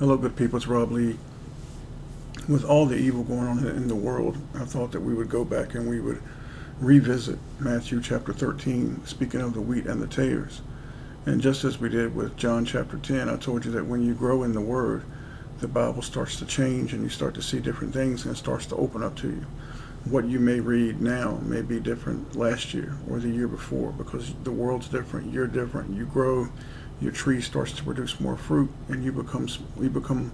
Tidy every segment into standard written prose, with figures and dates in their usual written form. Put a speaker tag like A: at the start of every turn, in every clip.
A: Hello, good people. It's Rob Lee. With all the evil going on in the world, I thought that we would go back and we would revisit Matthew chapter 13, speaking of the wheat and the tares. And just as we did with John chapter 10, I told you that when you grow in the Word, the Bible starts to change and you start to see different things and it starts to open up to you. What you may read now may be different last year or the year before, because the world's different, you're different, you grow, your tree starts to produce more fruit, and you become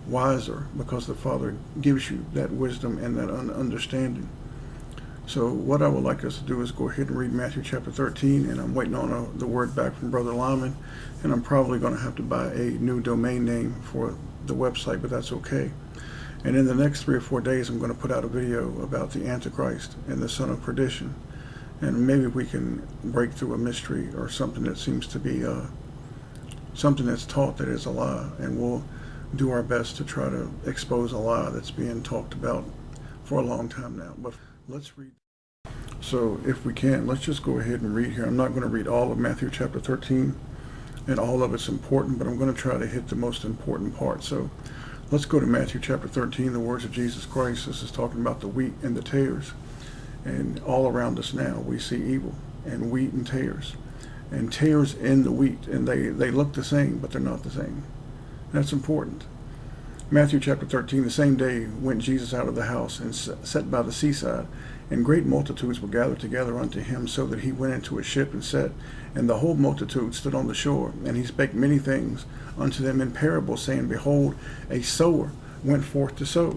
A: wiser because the Father gives you that wisdom and that understanding. So what I would like us to do is go ahead and read Matthew chapter 13, and I'm waiting on the word back from Brother Lyman, and I'm probably going to have to buy a new domain name for the website, but that's okay. And in the next 3 or 4 days, I'm going to put out a video about the Antichrist and the son of perdition, and maybe we can break through a mystery or something that seems to be something that's taught that is a lie, and we'll do our best to try to expose a lie that's being talked about for a long time now. But let's read. So if we can, let's just go ahead and read here. I'm not going to read all of Matthew chapter 13, and all of it's important, but I'm going to try to hit the most important part. So let's go to Matthew chapter 13, the words of Jesus Christ. This is talking about the wheat and the tares. And all around us now, we see evil and wheat and tares. And tares in the wheat, and they look the same, but they're not the same. That's important. Matthew chapter 13, the same day went Jesus out of the house and sat by the seaside, and great multitudes were gathered together unto him, so that he went into a ship and sat, and the whole multitude stood on the shore. And he spake many things unto them in parables, saying, Behold, a sower went forth to sow.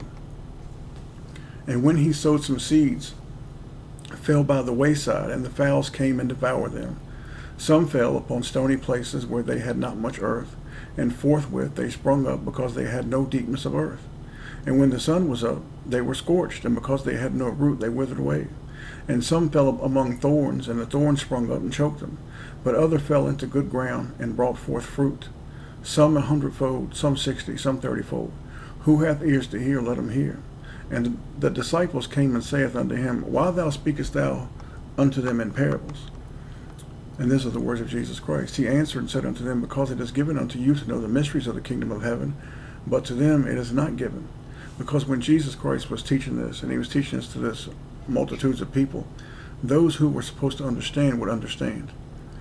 A: And when he sowed, some seeds fell by the wayside, and the fowls came and devoured them. Some fell upon stony places where they had not much earth, and forthwith they sprung up, because they had no deepness of earth. And when the sun was up, they were scorched, and because they had no root, they withered away. And some fell among thorns, and the thorns sprung up and choked them. But other fell into good ground, and brought forth fruit, some 100-fold, some 60, some 30-fold. Who hath ears to hear, let him hear. And the disciples came and saith unto him, Why thou speakest thou unto them in parables? And these are the words of Jesus Christ. He answered and said unto them, Because it is given unto you to know the mysteries of the kingdom of heaven, but to them it is not given. Because when Jesus Christ was teaching this, and he was teaching this to this multitudes of people, those who were supposed to understand would understand,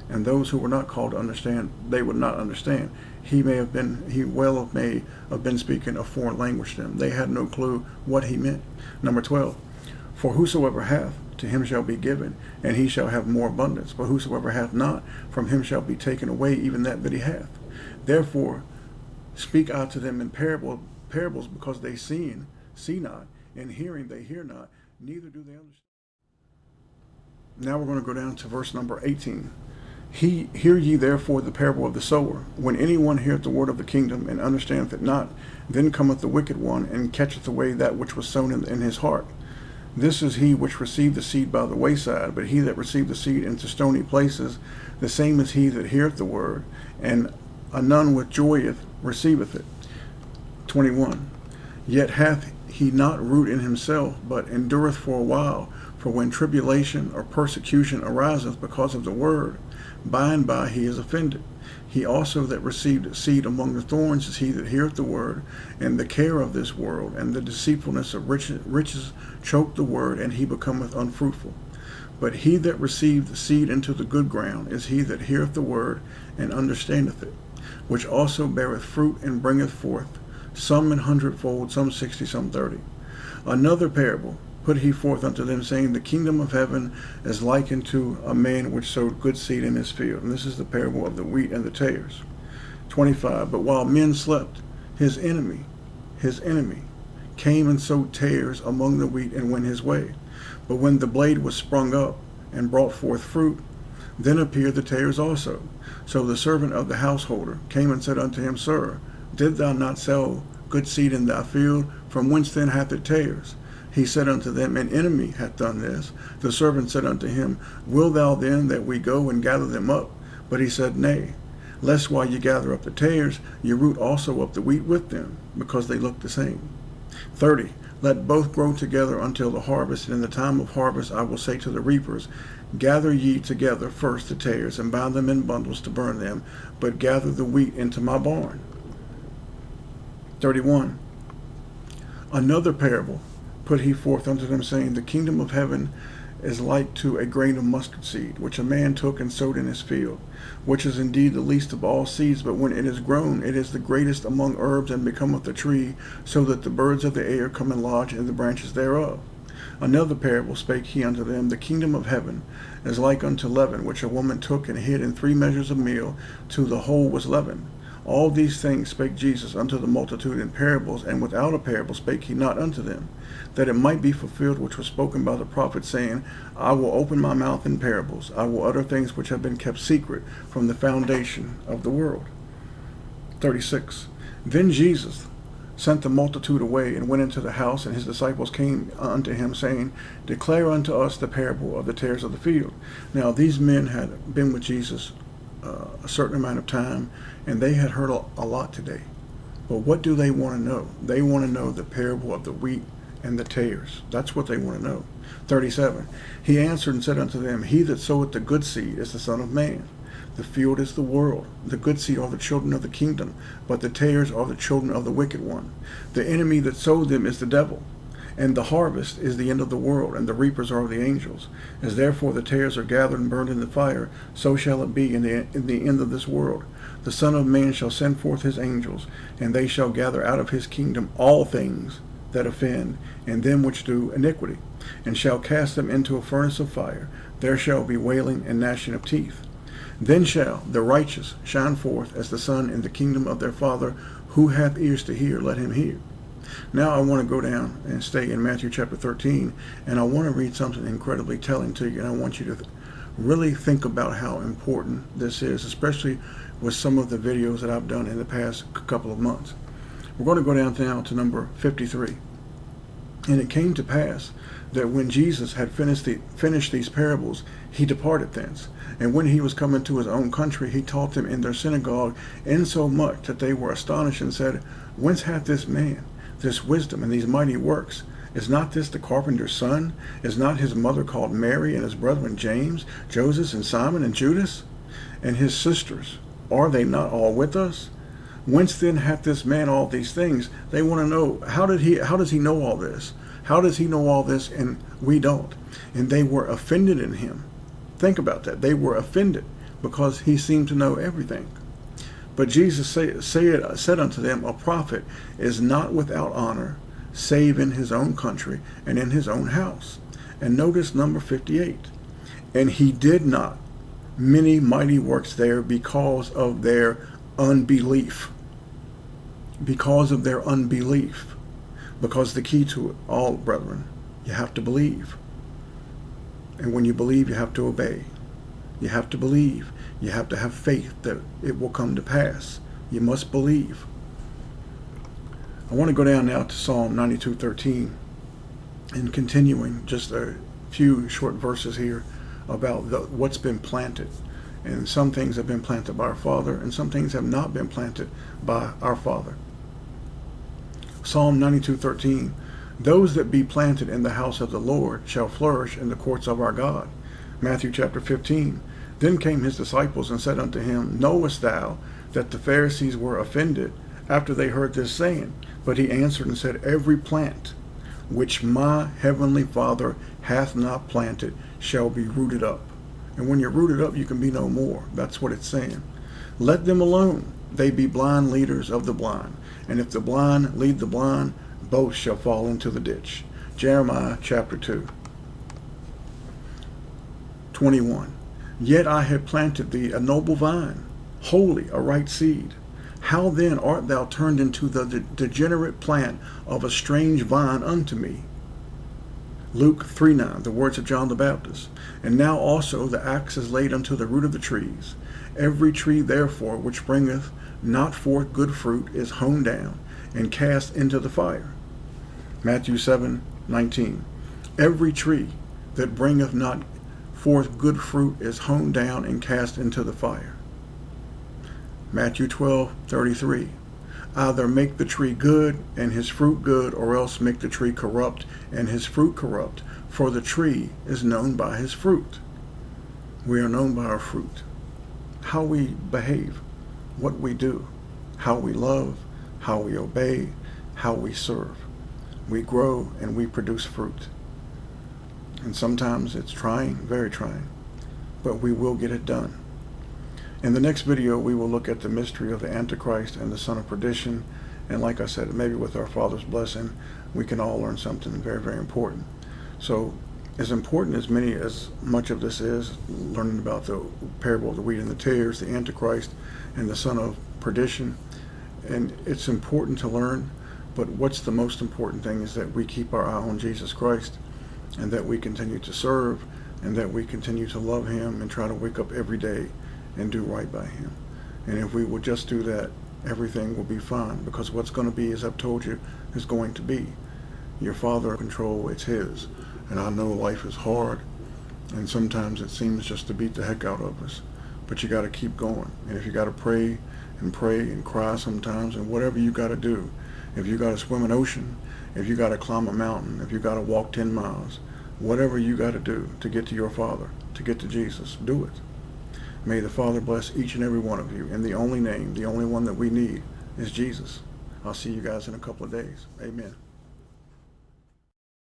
A: and those who were not called to understand, they would not understand. He may have been speaking a foreign language to them. They had no clue what he meant. Number 12, For whosoever hath, to him shall be given, and he shall have more abundance. But whosoever hath not, from him shall be taken away even that he hath. Therefore speak I to them in parables, because they see not, and hearing they hear not, neither do they understand. Now we're going to go down to verse number 18. Hear ye therefore the parable of the sower. When anyone heareth the word of the kingdom, and understandeth it not, then cometh the wicked one, and catcheth away that which was sown in his heart. This is he which received the seed by the wayside, but he that received the seed into stony places, the same is he that heareth the word, and anon with joy receiveth it. 21. Yet hath he not root in himself, but endureth for a while. For when tribulation or persecution ariseth because of the word, by and by he is offended. He also that received seed among the thorns is he that heareth the word, and the care of this world, and the deceitfulness of riches choke the word, and he becometh unfruitful. But he that received the seed into the good ground is he that heareth the word, and understandeth it, which also beareth fruit, and bringeth forth some 100-fold, some 60, some 30. Another parable put he forth unto them, saying, The kingdom of heaven is like unto a man which sowed good seed in his field. And this is the parable of the wheat and the tares. 25. But while men slept, his enemy came and sowed tares among the wheat, and went his way. But when the blade was sprung up and brought forth fruit, then appeared the tares also. So the servant of the householder came and said unto him, Sir, did thou not sow good seed in thy field? From whence then hath it tares? He said unto them, An enemy hath done this. The servant said unto him, Will thou then that we go and gather them up? But he said, Nay, lest while ye gather up the tares, ye root also up the wheat with them, because they look the same. 30. Let both grow together until the harvest, and in the time of harvest I will say to the reapers, Gather ye together first the tares, and bind them in bundles to burn them, but gather the wheat into my barn. 31. Another parable put he forth unto them, saying, The kingdom of heaven is like to a grain of mustard seed, which a man took and sowed in his field, which is indeed the least of all seeds, but when it is grown, it is the greatest among herbs, and becometh a tree, so that the birds of the air come and lodge in the branches thereof. Another parable spake he unto them, The kingdom of heaven is like unto leaven, which a woman took and hid in 3 measures of meal, till the whole was leavened. All these things spake Jesus unto the multitude in parables, and without a parable spake he not unto them, that it might be fulfilled which was spoken by the prophet, saying, I will open my mouth in parables, I will utter things which have been kept secret from the foundation of the world. 36. Then Jesus sent the multitude away, and went into the house, and his disciples came unto him, saying, Declare unto us the parable of the tares of the field. Now these men had been with Jesus a certain amount of time, and they had heard a lot today. But what do they want to know? They want to know the parable of the wheat and the tares. That's what they want to know. 37. He answered and said unto them, He that soweth the good seed is the Son of Man. The field is the world. The good seed are the children of the kingdom, but the tares are the children of the wicked one. The enemy that sowed them is the devil. And the harvest is the end of the world, and the reapers are the angels. As therefore the tares are gathered and burned in the fire, so shall it be in the end of this world. The Son of Man shall send forth his angels, and they shall gather out of his kingdom all things that offend, and them which do iniquity, and shall cast them into a furnace of fire. There shall be wailing and gnashing of teeth. Then shall the righteous shine forth as the sun in the kingdom of their Father. Who hath ears to hear, let him hear. Now I want to go down and stay in Matthew chapter 13, and I want to read something incredibly telling to you, and I want you to really think about how important this is, especially with some of the videos that I've done in the past couple of months. We're going to go down now to number 53. And it came to pass that when Jesus had finished these parables, he departed thence. And when he was come into his own country, he taught them in their synagogue, insomuch that they were astonished, and said, Whence hath this man this wisdom and these mighty works? Is not this the carpenter's son? Is not his mother called Mary, and his brethren James, Joseph, and Simon, and Judas? And his sisters, are they not all with us? Whence then hath this man all these things? They want to know, how does he know all this? How does he know all this and we don't? And they were offended in him. Think about that. They were offended because he seemed to know everything. But Jesus said unto them, A prophet is not without honor, save in his own country and in his own house. And notice number 58. And he did not many mighty works there because of their unbelief. Because of their unbelief. Because the key to it all, brethren, you have to believe. And when you believe, you have to obey. You have to believe. You have to have faith that it will come to pass. You must believe. I want to go down now to Psalm 92:13 and continuing just a few short verses here about what's been planted. And some things have been planted by our Father, and some things have not been planted by our Father. Psalm 92:13, Those that be planted in the house of the Lord shall flourish in the courts of our God. Matthew chapter 15, Then came his disciples and said unto him, Knowest thou that the Pharisees were offended after they heard this saying? But he answered and said, Every plant which my heavenly Father hath not planted shall be rooted up. And when you're rooted up, you can be no more. That's what it's saying. Let them alone. They be blind leaders of the blind. And if the blind lead the blind, both shall fall into the ditch. Jeremiah chapter 2. 21. Yet I have planted thee a noble vine, holy, a right seed. How then art thou turned into the degenerate plant of a strange vine unto me? Luke 3:9, the words of John the Baptist. And now also the axe is laid unto the root of the trees. Every tree therefore which bringeth not forth good fruit is hewn down and cast into the fire. Matthew 7:19. Every tree that bringeth not forth good fruit is hewn down and cast into the fire. Matthew 12:33. Either make the tree good and his fruit good, or else make the tree corrupt and his fruit corrupt. For the tree is known by his fruit. We are known by our fruit. How we behave, what we do, how we love, how we obey, how we serve. We grow and we produce fruit. And sometimes it's trying, very trying, but we will get it done. In the next video, we will look at the mystery of the Antichrist and the son of perdition. And like I said, maybe with our Father's blessing, we can all learn something very, very important. So as important as much of this is, learning about the parable of the wheat and the tares, the Antichrist and the son of perdition, and it's important to learn, but what's the most important thing is that we keep our eye on Jesus Christ, and that we continue to serve, and that we continue to love him and try to wake up every day and do right by him. And if we will just do that, everything will be fine, because what's going to be, as I've told you, is going to be. Your Father control, it's his. And I know life is hard, and sometimes it seems just to beat the heck out of us. But you got to keep going. And if you got to pray and cry sometimes, and whatever you got to do, if you got to swim an ocean, if you got to climb a mountain, if you got to walk 10 miles, whatever you got to do to get to your Father, to get to Jesus, do it. May the Father bless each and every one of you. And the only name, the only one that we need is Jesus. I'll see you guys in a couple of days. Amen.